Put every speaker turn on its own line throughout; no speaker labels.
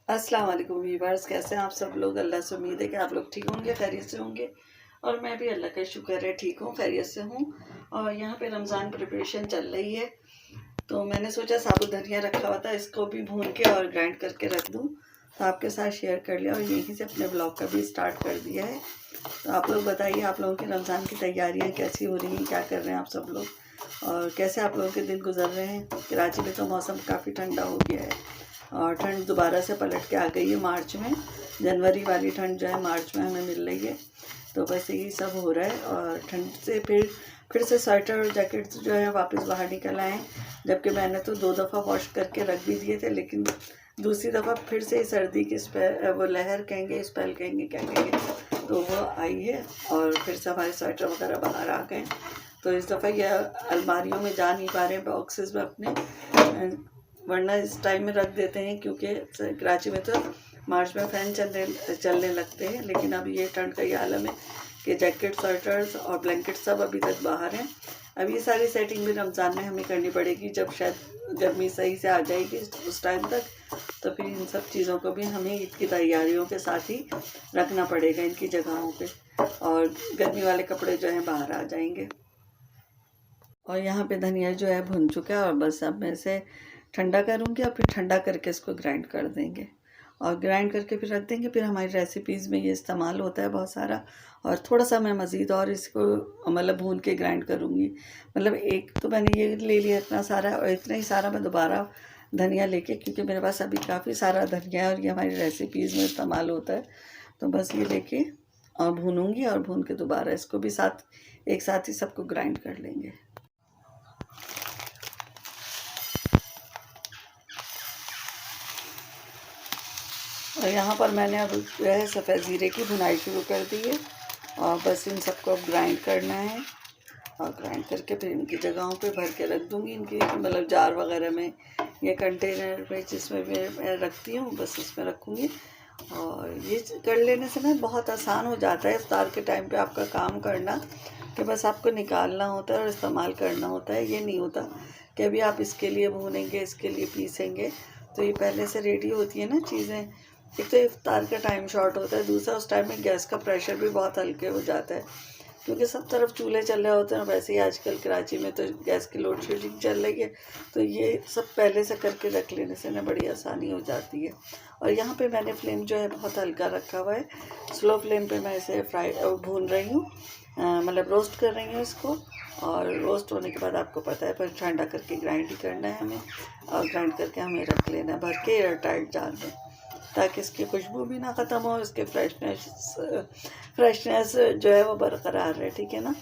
अस्सलाम वालेकुम वीवर्स, कैसे हैं आप सब लोग। अल्लाह से उम्मीद है कि आप लोग ठीक होंगे, खैरियत से होंगे। और मैं भी अल्लाह का शुक्र है ठीक हूँ, खैरियत से हूँ। और यहाँ पे रमज़ान प्रिपरेशन चल रही है, तो मैंने सोचा साबुत धनिया रखा हुआ था, इसको भी भून के और ग्राइंड करके रख दूँ, तो आपके साथ शेयर कर लिया और यहीं से अपने ब्लॉग का भी स्टार्ट कर दिया है। तो आप लोग बताइए, आप लोगों की रमज़ान की तैयारियाँ कैसी हो रही हैं, क्या कर रहे हैं आप सब लोग, और कैसे आप लोगों के दिन गुजर रहे हैं। कराची में तो मौसम काफ़ी ठंडा हो गया है और ठंड दोबारा से पलट के आ गई है मार्च में। जनवरी वाली ठंड जो है मार्च में हमें मिल रही है, तो बस यही सब हो रहा है। और ठंड से फिर से स्वेटर और जैकेट जो है वापस बाहर निकल आए, जबकि मैंने तो 2 दफ़ा वॉश करके रख भी दिए थे, लेकिन दूसरी दफ़ा फिर से सर्दी की वो लहर कहेंगे, स्पेल कहेंगे, क्या कहेंगे, तो वो आई है और फिर से हमारे स्वेटर वगैरह बाहर आ गए। तो इस दफ़ा यह अलमारियों में जा नहीं पा रहे हैं, बॉक्सेस में अपने, वरना इस टाइम में रख देते हैं, क्योंकि कराची में तो मार्च में फ़ैन चलने लगते हैं। लेकिन अब ये ठंड का ये आलम है कि जैकेट, स्वेटर्स और ब्लैंकेट सब अभी तक बाहर हैं। अब ये सारी सेटिंग भी रमज़ान में हमें करनी पड़ेगी, जब शायद गर्मी सही से आ जाएगी उस टाइम तक, तो फिर इन सब चीज़ों को भी हमें ईद की तैयारियों के साथ ही रखना पड़ेगा इनकी जगहों पे, और गर्मी वाले कपड़े जो हैं बाहर आ जाएंगे। और यहाँ पे धनिया जो है भुन चुका है, और बस अब मैं इसे ठंडा करूँगी और फिर ठंडा करके इसको ग्राइंड कर देंगे और ग्राइंड करके फिर रख देंगे। फिर हमारी रेसिपीज़ में ये इस्तेमाल होता है बहुत सारा। और थोड़ा सा मैं मज़ीद और इसको मतलब भून के ग्राइंड करूँगी। मतलब एक तो मैंने ये ले लिया इतना सारा, और इतना ही सारा मैं दोबारा धनिया लेके, क्योंकि मेरे पास अभी काफ़ी सारा धनिया है और ये हमारी रेसिपीज़ में इस्तेमाल होता है, तो बस ये लेके और भूनूँगी, और भून के दोबारा इसको भी एक साथ ही सबको ग्राइंड कर लेंगे। और यहाँ पर मैंने अब जो है सफ़ेद ज़ीरे की भुनाई शुरू कर दी है, और बस इन सबको अब ग्राइंड करना है, और ग्राइंड करके फिर इनकी जगहों पे भर के रख दूँगी, इनकी मतलब जार वगैरह में या कंटेनर में, जिसमें मैं रखती हूँ, बस उसमें रखूँगी। और ये कर लेने से ना बहुत आसान हो जाता है इफ्तार के टाइम पे आपका काम करना, कि बस आपको निकालना होता है और इस्तेमाल करना होता है। ये नहीं होता कि अभी आप इसके लिए भूनेंगे, इसके लिए पीसेंगे, तो ये पहले से रेडी होती है ना चीज़ें। एक तो इफ्तार का टाइम शॉर्ट होता है, दूसरा उस टाइम में गैस का प्रेशर भी बहुत हल्के हो जाता है, क्योंकि सब तरफ चूल्हे चल रहे होते हैं। वैसे ही आजकल कराची में तो गैस की लोड शेडिंग चल रही है, तो ये सब पहले से करके रख लेने से ना बड़ी आसानी हो जाती है। और यहाँ पे मैंने फ्लेम जो है बहुत हल्का रखा हुआ है, स्लो फ्लेम पे मैं इसे भून रही हूँ, मतलब रोस्ट कर रही हूँ इसको। और रोस्ट होने के बाद आपको पता है फिर ठंडा करके ग्राइंड ही करना है हमें, और ग्राइंड करके हमें रख लेना है भर के एयर टाइट जार में, ताकि इसकी खुशबू भी ना ख़त्म हो, इसके फ्रेशनेस जो है वो बरकरार रहे, ठीक है ना।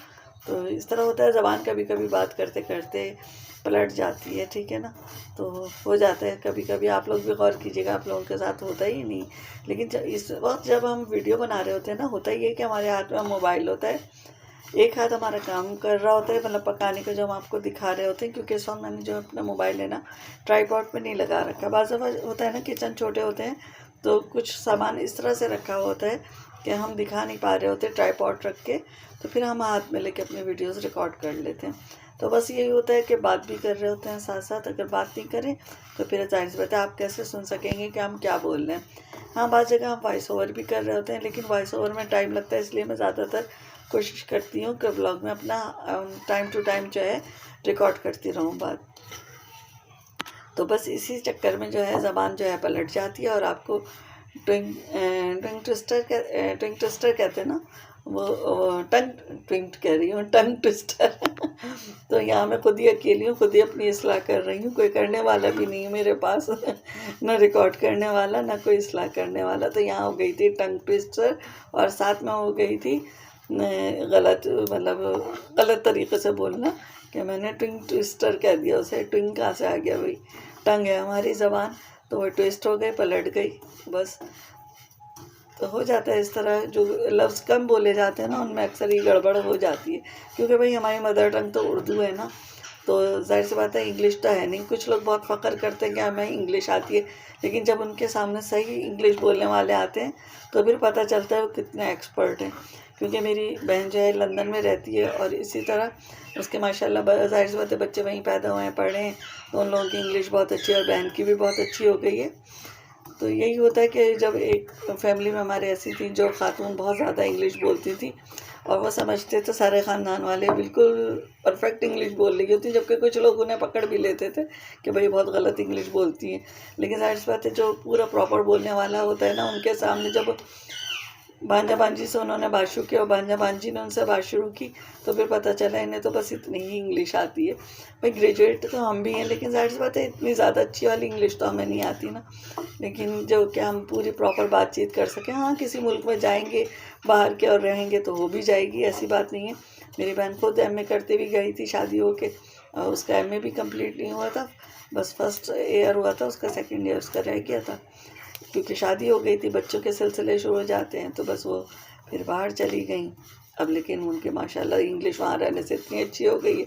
तो इस तरह होता है, ज़बान कभी कभी बात करते करते पलट जाती है, ठीक है ना। तो हो जाता है कभी कभी, आप लोग भी गौर कीजिएगा, आप लोगों के साथ होता ही नहीं। लेकिन इस वक्त जब हम वीडियो बना रहे होते हैं ना, होता ही है कि हमारे हाथ में मोबाइल होता है, एक हाथ हमारा काम कर रहा होता है, मतलब पकाने का जो हम आपको दिखा रहे होते हैं, क्योंकि इस वक्त मैंने जो अपना मोबाइल है ना ट्राईपॉड पे नहीं लगा रखा। बाज़ दफ़ा होता है ना, किचन छोटे होते हैं, तो कुछ सामान इस तरह से रखा होता है कि हम दिखा नहीं पा रहे होते ट्राईपॉड रख के, तो फिर हम हाथ में लेके अपने वीडियोस रिकॉर्ड कर लेते हैं। तो बस यही होता है कि बात भी कर रहे होते हैं साथ साथ, अगर बात नहीं करें तो फिर जाहिर सी बात है आप कैसे सुन सकेंगे कि हम क्या बोल रहे हैं। हाँ, बाज़ जगह हम वॉइस ओवर भी कर रहे होते हैं, लेकिन वॉइस ओवर में टाइम लगता है, इसलिए मैं ज़्यादातर कोशिश करती हूँ कि ब्लॉग में अपना टाइम टू टाइम जो है रिकॉर्ड करती रहूँ बात। तो बस इसी चक्कर में जो है ज़बान जो है पलट जाती है, और आपको टंग ट्विस्टर कहते हैं ना, वो टंग ट्विंट कह रही हूँ, टंग ट्विस्टर तो यहाँ मैं खुद ही अकेली हूँ, खुद ही अपनी इस्लाह कर रही हूँ, कोई करने वाला भी नहीं है मेरे पास ना रिकॉर्ड करने वाला, ना कोई इस्लाह करने वाला। तो यहाँ हो गई थी टंग ट्विस्टर, और साथ में हो गई थी गलत, मतलब गलत तरीके से बोलना, कि मैंने ट्विंग ट्विस्टर कह दिया उसे। ट्विंग कहाँ से आ गया भाई, टंग है हमारी ज़बान, तो वो ट्विस्ट हो गई, पलट गई बस। तो हो जाता है इस तरह, जो लफ्ज़ कम बोले जाते हैं ना उनमें अक्सर ये गड़बड़ हो जाती है, क्योंकि भाई हमारी मदर टंग तो उर्दू है ना, तो जाहिर सी बात है इंग्लिश तो है नहीं। कुछ लोग बहुत फ़ख्र करते हैं कि हमें इंग्लिश आती है, लेकिन जब उनके सामने सही इंग्लिश बोलने वाले आते हैं तो फिर पता चलता है वो कितने एक्सपर्ट हैं। क्योंकि मेरी बहन जो है लंदन में रहती है, और इसी तरह उसके माशाल्लाह जाहिर सी बात है बच्चे वहीं पैदा हुए हैं, पढ़े हैं, तो उन लोगों की इंग्लिश बहुत अच्छी है, और बहन की भी बहुत अच्छी हो गई है। तो यही होता है कि जब एक फैमिली में हमारे ऐसी थी जो खातून बहुत ज़्यादा इंग्लिश बोलती थी और वो समझते थे सारे ख़ानदान वाले बिल्कुल परफेक्ट इंग्लिश बोल रही होती, जबकि कुछ लोग उन्हें पकड़ भी लेते थे कि भाई बहुत गलत इंग्लिश बोलती हैं। लेकिन ज़ाहिर सी बात है जो पूरा प्रॉपर बोलने वाला होता है ना, उनके सामने जब भांजा भांजी से उन्होंने बात शुरू की और भांजा भांजी ने उनसे बात शुरू की तो फिर पता चला इन्हें तो बस इतनी ही इंग्लिश आती है। भाई ग्रेजुएट तो हम भी हैं, लेकिन ज़ाहिर सी बात है इतनी ज़्यादा अच्छी वाली इंग्लिश तो हमें नहीं आती ना। लेकिन जो कि हम पूरी प्रॉपर बातचीत कर सकें, हाँ किसी मुल्क में जाएंगे बाहर के और रहेंगे तो हो भी जाएगी, ऐसी बात नहीं है। मेरी बहन खुद MA करते भी गई थी शादी हो के, उसका MA भी कंप्लीट नहीं हुआ था, बस फर्स्ट ईयर हुआ था उसका, सेकेंड ईयर उसका रह गया था क्योंकि शादी हो गई थी, बच्चों के सिलसिले शुरू हो जाते हैं, तो बस वो फिर बाहर चली गई। अब लेकिन उनके माशाल्लाह इंग्लिश वहाँ रहने से इतनी अच्छी हो गई है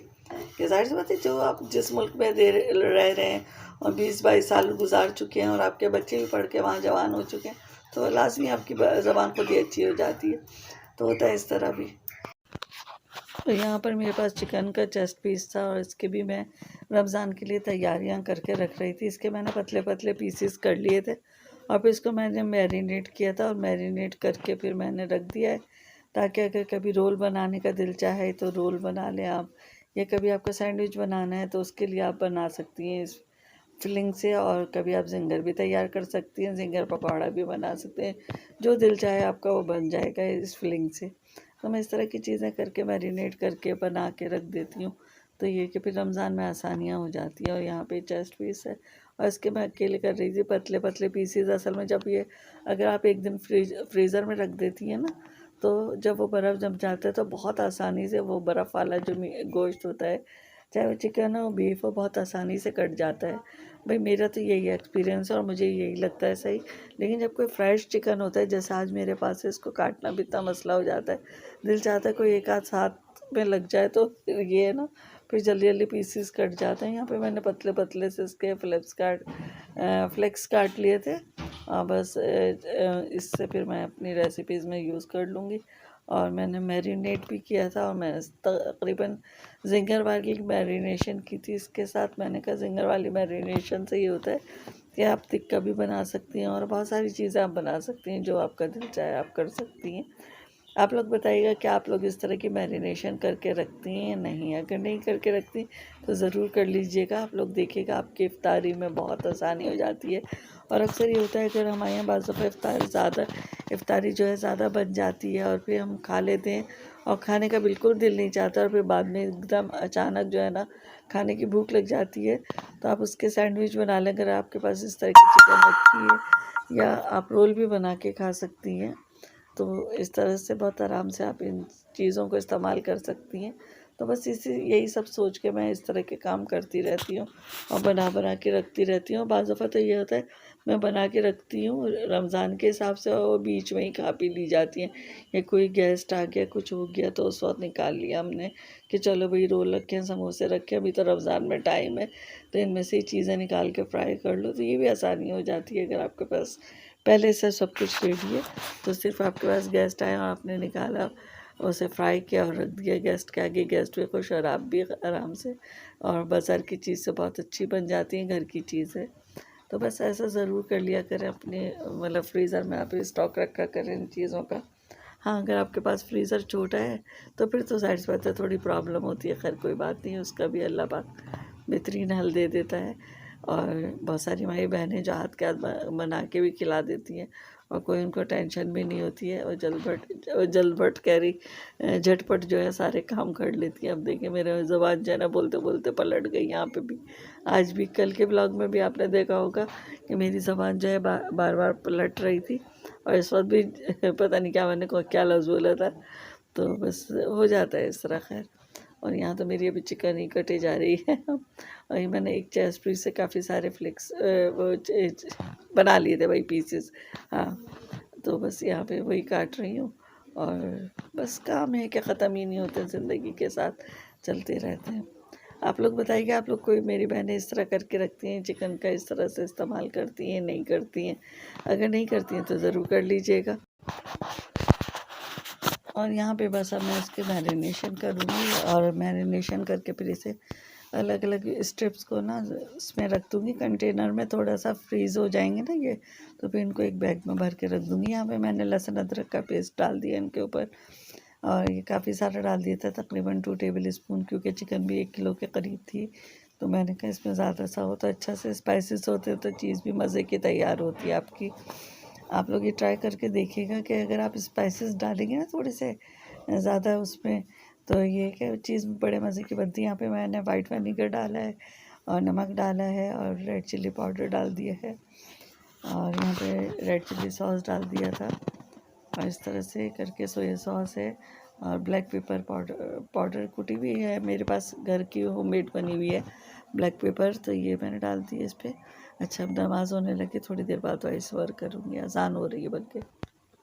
कि ज़ाहिर सी बात है जो आप जिस मुल्क में रह रहे हैं और 20-22 साल गुजार चुके हैं और आपके बच्चे भी पढ़ के वहाँ जवान हो चुके हैं, तो लाजमी आपकी ज़बान खुद ही अच्छी हो जाती है। तो होता है इस तरह भी। तो यहाँ पर मेरे पास चिकन का चेस्ट पीस था और इसके भी मैं रमज़ान के लिए तैयारियाँ करके रख रही थी। इसके मैंने पतले पतले पीसेस कर लिए थे और फिर इसको मैंने मैरिनेट किया था और मैरिनेट करके फिर मैंने रख दिया है, ताकि अगर कभी रोल बनाने का दिल चाहे तो रोल बना लें आप, या कभी आपको सैंडविच बनाना है तो उसके लिए आप बना सकती हैं इस फिलिंग से। और कभी आप जिंगर भी तैयार कर सकती हैं, जिंगर पकौड़ा भी बना सकते हैं, जो दिल चाहे आपका वो बन जाएगा इस फिलिंग से। तो मैं इस तरह की चीज़ें करके मैरिनेट करके बना के रख देती हूँ, तो ये कि फिर रमज़ान में आसानियाँ हो जाती है। और यहाँ पे चेस्ट पीस है और इसके मैं अकेले कर रही थी पतले पतले पीसीज। असल में जब ये अगर आप एक दिन फ्रीज़र में रख देती हैं ना, तो जब वो बर्फ़ जम जाता है तो बहुत आसानी से वो बर्फ़ वाला जो गोश्त होता है, चाहे वो चिकन हो बीफ हो, बहुत आसानी से कट जाता है। भाई मेरा तो यही एक्सपीरियंस है और मुझे यही लगता है सही। लेकिन जब कोई फ्रेश चिकन होता है जैसे आज मेरे पास है, इसको काटना भी इतना मसला हो जाता है, दिल चाहता है कोई एक आध साथ में लग जाए, तो फिर ये है ना, फिर जल्दी जल्दी पीसीस कट जाते हैं। यहाँ पे मैंने पतले पतले से इसके फ्लेक्स काट लिए थे। बस इससे फिर मैं अपनी रेसिपीज़ में यूज़ कर लूँगी। और मैंने मैरिनेट भी किया था और मैं तकरीबन जिंगर वाली मैरिनेशन की थी इसके साथ। मैंने कहा जिंगर वाली मैरिनेशन से ये होता है कि आप टिक्का भी बना सकती हैं और बहुत सारी चीज़ें आप बना सकती हैं, जो आपका दिल चाहे आप कर सकती हैं। आप लोग बताइएगा कि आप लोग इस तरह की मैरिनेशन करके रखती हैं या नहीं। अगर नहीं करके रखती तो ज़रूर कर लीजिएगा। आप लोग देखिएगा आपकी इफ्तारी में बहुत आसानी हो जाती है। और अक्सर ये होता है अगर हमारे यहाँ बाज़ दफ़ा इफ्तारी जो है ज़्यादा बन जाती है और फिर हम खा लेते हैं और खाने का बिल्कुल दिल नहीं चाहता और फिर बाद में एकदम अचानक जो है ना खाने की भूख लग जाती है, तो आप उसके सैंडविच बना लें अगर आपके पास इस तरह की चिकन रखी है, या आप रोल भी बना के खा सकती हैं। तो इस तरह से बहुत आराम से आप इन चीज़ों को इस्तेमाल कर सकती हैं। तो बस यही सब सोच के मैं इस तरह के काम करती रहती हूँ और बना बना के रखती रहती हूँ। बाज़ दफ़ा तो ये होता है मैं बना के रखती हूँ रमज़ान के हिसाब से और बीच में ही खा पी ली जाती हैं, या कोई गेस्ट आ गया कुछ हो गया तो उस वक्त निकाल लिया हमने कि चलो भाई रोल रखे हैं समोसे रखे हैं, अभी तो रमज़ान में टाइम है तो इनमें से ही चीज़ें निकाल के फ्राई कर लो। तो ये भी आसानी हो जाती है अगर आपके पास पहले से सब कुछ रेडी है, तो सिर्फ आपके पास गेस्ट आए और आपने निकाला उसे फ्राई किया और रख दिया गेस्ट के आगे। गेस्ट भी खुश और आप भी आराम से। और बाज़ार की चीज़ से बहुत अच्छी बन जाती है, घर की चीज़ है। तो बस ऐसा ज़रूर कर लिया करें अपने मतलब फ्रीज़र में आप स्टॉक रखा करें इन चीज़ों का। हाँ अगर आपके पास फ्रीज़र छोटा है तो फिर तो ज़ाहिर सी बात है थोड़ी प्रॉब्लम होती है, खैर कोई बात नहीं, उसका भी अल्लाह पाक बेहतरीन हल दे देता है। और बहुत सारी हमारी बहनें जो हाथ के हाथ बना के भी खिला देती हैं और कोई उनको टेंशन भी नहीं होती है, और जल्द भट कह रही झटपट जो है सारे काम कर लेती है। अब देखिए मेरे ज़बान जो है ना बोलते बोलते पलट गई यहाँ पे भी। आज भी कल के ब्लॉग में भी आपने देखा होगा कि मेरी ज़बान जो है बार बार पलट रही थी, और इस वक्त भी पता नहीं क्या मैंने क्या लफ्ज़ बोला था, तो बस हो जाता है इस तरह। खैर, और यहाँ तो मेरी अभी चिकन ही कटी जा रही है और ये मैंने एक चेस्ट पीस से काफ़ी सारे फ्लेक्स बना लिए थे वही पीसेस। हाँ तो बस यहाँ पे वही काट रही हूँ और बस काम है कि ख़त्म ही नहीं होते, ज़िंदगी के साथ चलते रहते हैं। आप लोग बताइए आप लोग कोई मेरी बहनें इस तरह करके रखती हैं चिकन का, इस तरह से इस्तेमाल करती हैं नहीं करती हैं। अगर नहीं करती हैं तो ज़रूर कर लीजिएगा। और यहाँ पे बस अब मैं इसके मैरिनेशन करूँगी और मैरिनेशन करके फिर इसे अलग अलग स्ट्रिप्स को ना इसमें रख दूँगी कंटेनर में, थोड़ा सा फ्रीज़ हो जाएंगे ना ये, तो फिर इनको एक बैग में भर के रख दूँगी। यहाँ पे मैंने लहसुन अदरक का पेस्ट डाल दिया इनके ऊपर, और ये काफ़ी सारा डाल दिया था, तकरीबन 2 टेबल स्पून, क्योंकि चिकन भी 1 किलो के करीब थी। तो मैंने कहा इसमें ज़्यादा सा हो तो अच्छा से स्पाइसेस होते तो चीज़ भी मज़े की तैयार होती है आपकी। आप लोग ये ट्राई करके देखिएगा कि अगर आप स्पाइसेस डालेंगे ना थोड़े से ज़्यादा उसमें, तो ये क्या चीज़ बड़े मज़े की बनती है। यहाँ पे मैंने वाइट विनेगर डाला है और नमक डाला है और रेड चिल्ली पाउडर डाल दिया है, और यहाँ पे रेड चिल्ली सॉस डाल दिया था, और इस तरह से करके सोया सॉस है और ब्लैक पेपर पाउडर कुटी हुई है मेरे पास, घर की होममेड बनी हुई है ब्लैक पेपर, तो ये मैंने डाल दी है इस पर। अच्छा, अब नमाज़ होने लगी, थोड़ी देर बाद वॉइस ओवर करूँगी, अजान हो रही है बल्कि।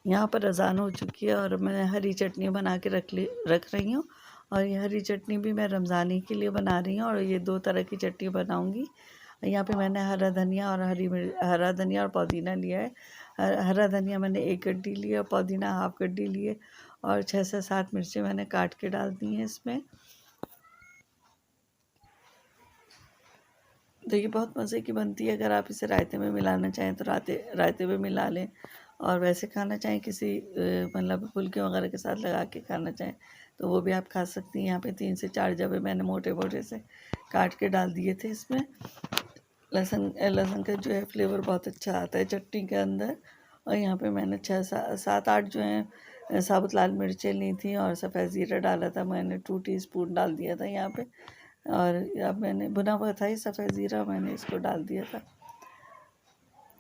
यहाँ पर अजान हो चुकी है और मैं हरी चटनी बना के रख रही हूँ, और ये हरी चटनी भी मैं रमज़ानी के लिए बना रही हूँ, और ये 2 तरह की चटनी बनाऊँगी। यहाँ पे मैंने हरा धनिया और हरा धनिया और पुदीना लिया है। हरा धनिया मैंने 1 गड्डी लिया, और पुदीना हाफ गड्डी लिए, और 6 से 7 मिर्चें मैंने काट के डाल दी हैं इसमें। तो ये बहुत मज़े की बनती है। अगर आप इसे रायते में मिलाना चाहें तो रायते में मिला लें, और वैसे खाना चाहें किसी मतलब फुल्के वगैरह के साथ लगा के खाना चाहें तो वो भी आप खा सकती हैं। यहाँ पे 3 से 4 जवे मैंने मोटे मोटे से काट के डाल दिए थे इसमें। लहसुन का जो है फ्लेवर बहुत अच्छा आता है चटनी के अंदर। और यहाँ पे मैंने 6-7-8 जो है साबुत लाल मिर्चें ली थी, और सफ़ेद ज़ीरा डाला था मैंने, 2 टीस्पून डाल दिया था यहाँ पे। और अब मैंने भुना हुआ था ये सफ़ेद ज़ीरा, मैंने इसको डाल दिया था।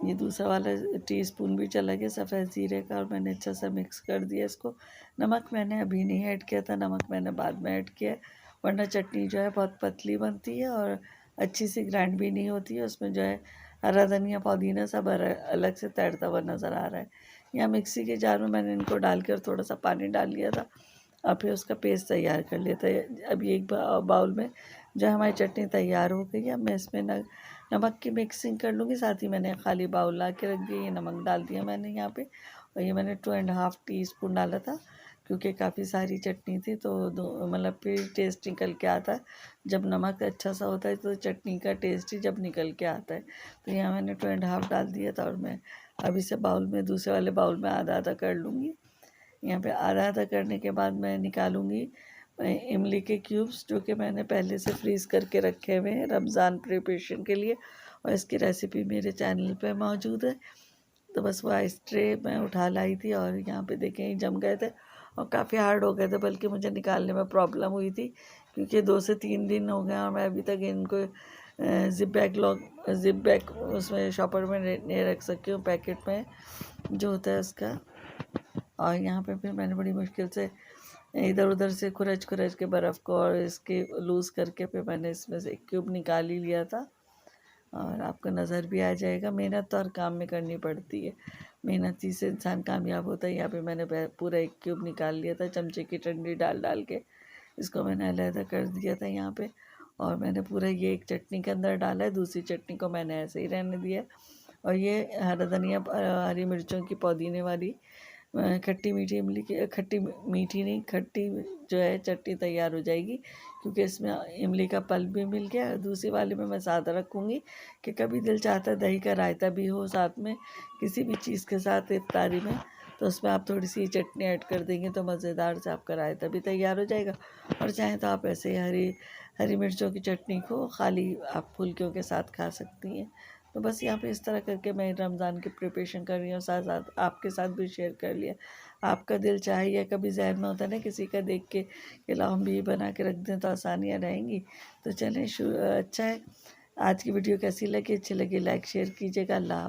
ये दूसरा वाला टीस्पून भी चला गया सफ़ेद ज़ीरे का, और मैंने अच्छा सा मिक्स कर दिया इसको। नमक मैंने अभी नहीं ऐड किया था, नमक मैंने बाद में ऐड किया, वरना चटनी जो है बहुत पतली बनती है और अच्छी सी ग्राइंड भी नहीं होती है। उसमें जो है हरा धनिया पुदीना सब अलग से तैरता हुआ नज़र आ रहा है। यहाँ मिक्सी के जार में मैंने इनको डाल कर थोड़ा सा पानी डाल लिया था, और फिर उसका पेस्ट तैयार कर लिया था। अब ये एक बाउल में जो हमारी चटनी तैयार हो गई है, अब मैं इसमें नमक की मिक्सिंग कर लूँगी। साथ ही मैंने खाली बाउल ला के रख दिया, ये नमक डाल दिया मैंने यहाँ पे, और ये मैंने 2.5 टीस्पून डाला था, क्योंकि काफ़ी सारी चटनी थी, तो मतलब फिर टेस्ट निकल के आता है जब नमक अच्छा सा होता है, तो चटनी का टेस्ट ही जब निकल के आता है। तो यहाँ मैंने 2.5 डाल दिया था, और मैं अब इसे बाउल में, दूसरे वाले बाउल में आधा आधा कर लूँगी। यहाँ पे आधा आधा करने के बाद मैं निकालूँगी इमली के क्यूब्स, जो कि मैंने पहले से फ्रीज़ करके रखे हुए हैं रमज़ान प्रिपरेशन के लिए, और इसकी रेसिपी मेरे चैनल पे मौजूद है। तो बस वो आइस ट्रे मैं उठा लाई थी, और यहाँ पे देखें ये जम गए थे और काफ़ी हार्ड हो गए थे, बल्कि मुझे निकालने में प्रॉब्लम हुई थी, क्योंकि 2 से 3 दिन हो गए और मैं अभी तक इनको जिप बैग उसमें शॉपर में नहीं रख सकती हूँ, पैकेट में जो होता है उसका। और यहाँ पे फिर मैंने बड़ी मुश्किल से इधर उधर से खुरच के बर्फ़ को और इसके लूज़ करके फिर मैंने इसमें से एक क्यूब निकाल ही लिया था, और आपको नज़र भी आ जाएगा। मेहनत तो हर काम में करनी पड़ती है, मेहनती से इंसान कामयाब होता है। यहाँ पे मैंने पूरा एक क्यूब निकाल लिया था, चमचे की डंडी डाल के इसको मैंने अलहदा कर दिया था यहाँ पे, और मैंने पूरा ये एक चटनी के अंदर डाला है, दूसरी चटनी को मैंने ऐसे ही रहने दिया। और ये हरा धनिया, हरी मिर्चों की पुदीने वाली खट्टी मीठी इमली की, खट्टी मीठी नहीं खट्टी जो है चटनी तैयार हो जाएगी, क्योंकि इसमें इमली का पल्प भी मिल गया। दूसरी वाली में मैं साथ रखूँगी कि कभी दिल चाहता है दही का रायता भी हो साथ में किसी भी चीज़ के साथ इफ्तारी में, तो उसमें आप थोड़ी सी चटनी ऐड कर देंगे तो मज़ेदार से आपका रायता भी तैयार हो जाएगा। और चाहें तो आप ऐसे ही हरी मिर्चों की चटनी को खाली आप फुल्कियों के साथ खा सकती हैं। तो बस यहाँ पे इस तरह करके मैं रमज़ान की प्रिपरेशन कर रही हूँ, साथ साथ आपके साथ भी शेयर कर लिया। आपका दिल चाहे, या कभी जहन में होता है ना किसी का देख के कि लाओ हम भी बना के रख दें तो आसानियाँ रहेंगी। तो चलें, अच्छा है। आज की वीडियो कैसी लगी, अच्छी लगी लाइक शेयर कीजिएगा। अल्लाह।